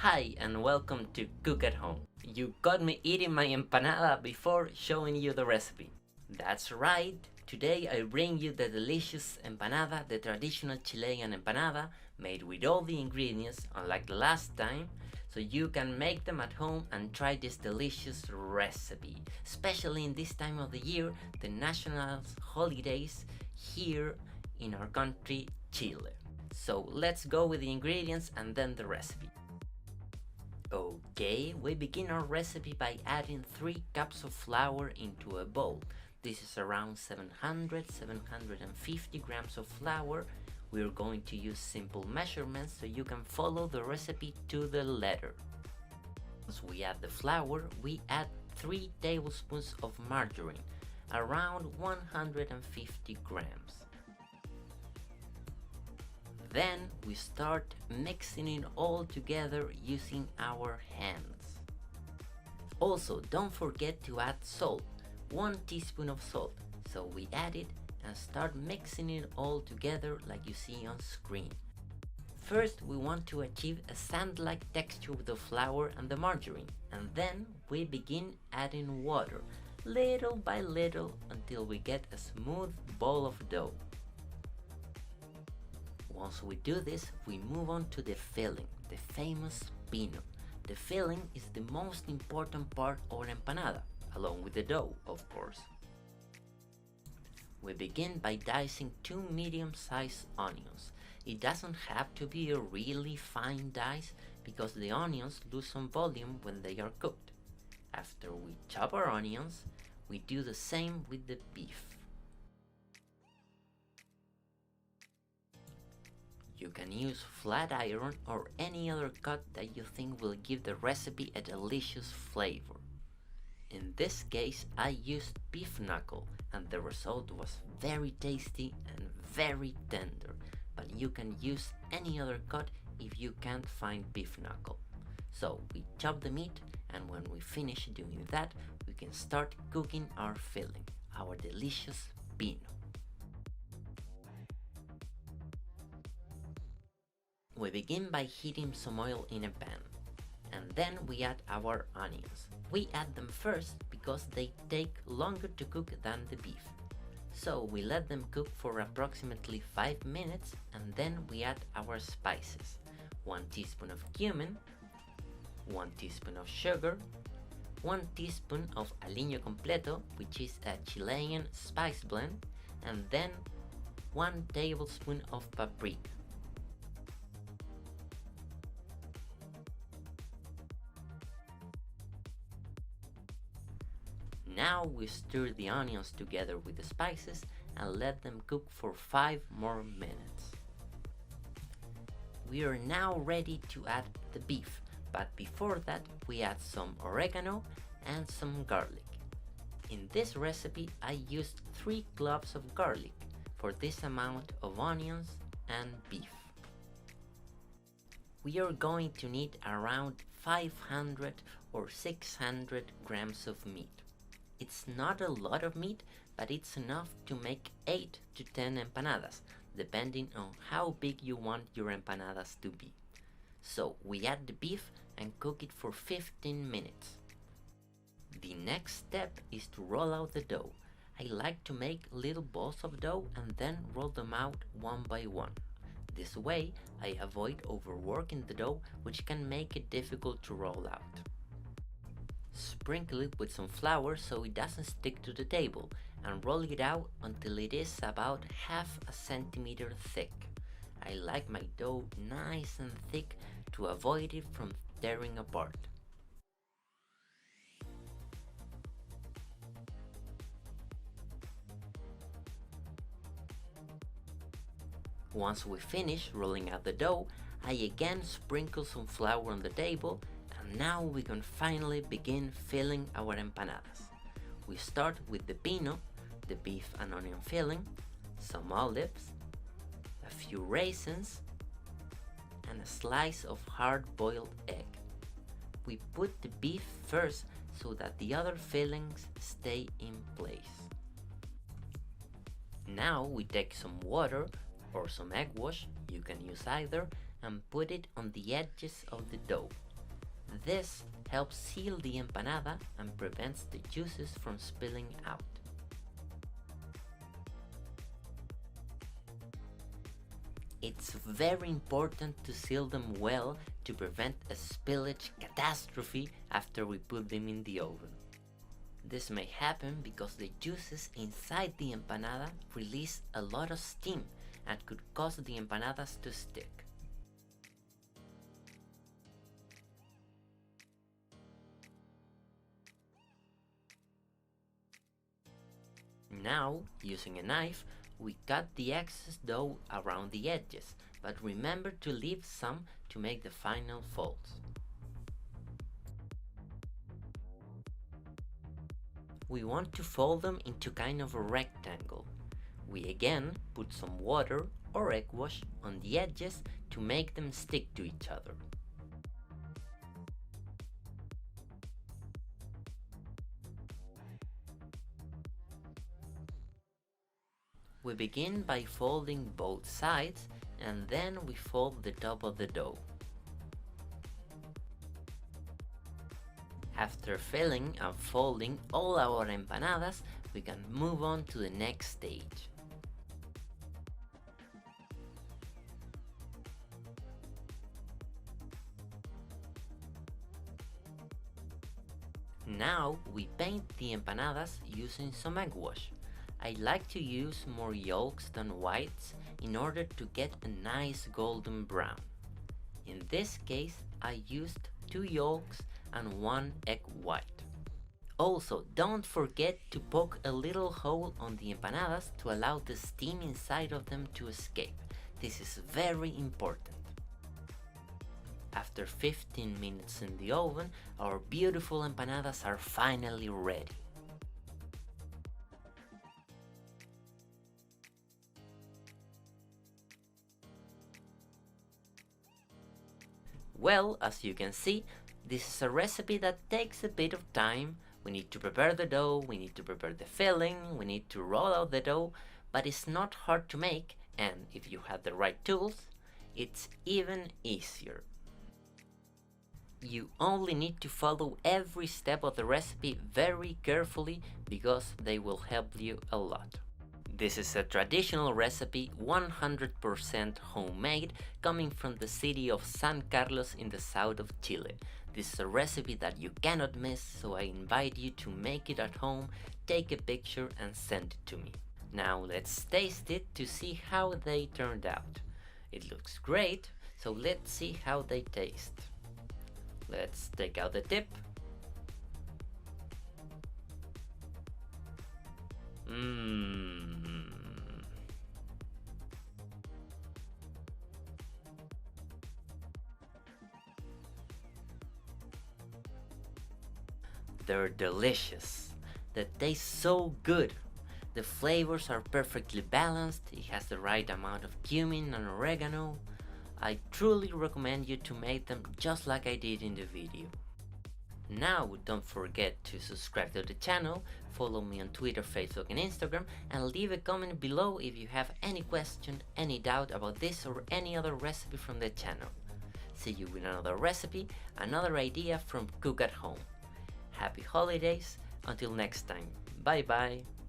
Hi and welcome to Cook at Home. You got me eating my empanada before showing you the recipe. That's right, today I bring you the delicious empanada, the traditional Chilean empanada, made with all the ingredients, unlike the last time, so you can make them at home and try this delicious recipe, especially in this time of the year, the national holidays here in our country, Chile. So let's go with the ingredients and then the recipe. Okay, we begin our recipe by adding 3 cups of flour into a bowl. This is around 750 grams of flour. We're going to use simple measurements so you can follow the recipe to the letter. Once we add the flour, we add 3 tablespoons of margarine, around 150 grams. Then we start mixing it all together using our hands. Also, don't forget to add salt, 1 teaspoon of salt. So we add it and start mixing it all together like you see on screen. First, we want to achieve a sand-like texture with the flour and the margarine, and then we begin adding water, little by little, until we get a smooth ball of dough. Once we do this, we move on to the filling, the famous pino. The filling is the most important part of our empanada, along with the dough, of course. We begin by dicing 2 medium-sized onions. It doesn't have to be a really fine dice because the onions lose some volume when they are cooked. After we chop our onions, we do the same with the beef. You can use flat iron or any other cut that you think will give the recipe a delicious flavor. In this case, I used beef knuckle and the result was very tasty and very tender, but you can use any other cut if you can't find beef knuckle. So we chop the meat, and when we finish doing that, we can start cooking our filling, our delicious pino. We begin by heating some oil in a pan, and then we add our onions. We add them first because they take longer to cook than the beef. So we let them cook for approximately 5 minutes, and then we add our spices. 1 teaspoon of cumin, 1 teaspoon of sugar, 1 teaspoon of aliño completo, which is a Chilean spice blend, and then 1 tablespoon of paprika. Now we stir the onions together with the spices and let them cook for 5 more minutes. We are now ready to add the beef, but before that we add some oregano and some garlic. In this recipe I used 3 cloves of garlic for this amount of onions and beef. We are going to need around 500 or 600 grams of meat. It's not a lot of meat, but it's enough to make 8 to 10 empanadas, depending on how big you want your empanadas to be. So we add the beef and cook it for 15 minutes. The next step is to roll out the dough. I like to make little balls of dough and then roll them out one by one. This way I avoid overworking the dough, which can make it difficult to roll out. Sprinkle it with some flour so it doesn't stick to the table, and roll it out until it is about half a centimeter thick. I like my dough nice and thick to avoid it from tearing apart. Once we finish rolling out the dough, I again sprinkle some flour on the table, and now we can finally begin filling our empanadas. We start with the pino, the beef and onion filling, some olives, a few raisins, and a slice of hard-boiled egg. We put the beef first so that the other fillings stay in place. Now we take some water or some egg wash, you can use either, and put it on the edges of the dough. This helps seal the empanada and prevents the juices from spilling out. It's very important to seal them well to prevent a spillage catastrophe after we put them in the oven. This may happen because the juices inside the empanada release a lot of steam and could cause the empanadas to stick. Now, using a knife, we cut the excess dough around the edges, but remember to leave some to make the final folds. We want to fold them into kind of a rectangle. We again put some water or egg wash on the edges to make them stick to each other. We begin by folding both sides and then we fold the top of the dough. After filling and folding all our empanadas, we can move on to the next stage. Now we paint the empanadas using some egg wash. I like to use more yolks than whites in order to get a nice golden brown. In this case, I used 2 yolks and 1 egg white. Also, don't forget to poke a little hole on the empanadas to allow the steam inside of them to escape. This is very important. After 15 minutes in the oven, our beautiful empanadas are finally ready. Well, as you can see, this is a recipe that takes a bit of time. We need to prepare the dough, we need to prepare the filling, we need to roll out the dough, but it's not hard to make, and if you have the right tools, it's even easier. You only need to follow every step of the recipe very carefully because they will help you a lot. This is a traditional recipe, 100% homemade, coming from the city of San Carlos in the south of Chile. This is a recipe that you cannot miss, so I invite you to make it at home, take a picture and send it to me. Now let's taste it to see how they turned out. It looks great, so let's see how they taste. Let's take out the tip. They're delicious. They taste so good. The flavors are perfectly balanced. It has the right amount of cumin and oregano. I truly recommend you to make them just like I did in the video. Now don't forget to subscribe to the channel, follow me on Twitter, Facebook and Instagram, and leave a comment below if you have any question, any doubt about this or any other recipe from the channel. See you with another recipe, another idea from Cook at Home. Happy holidays, until next time, bye bye!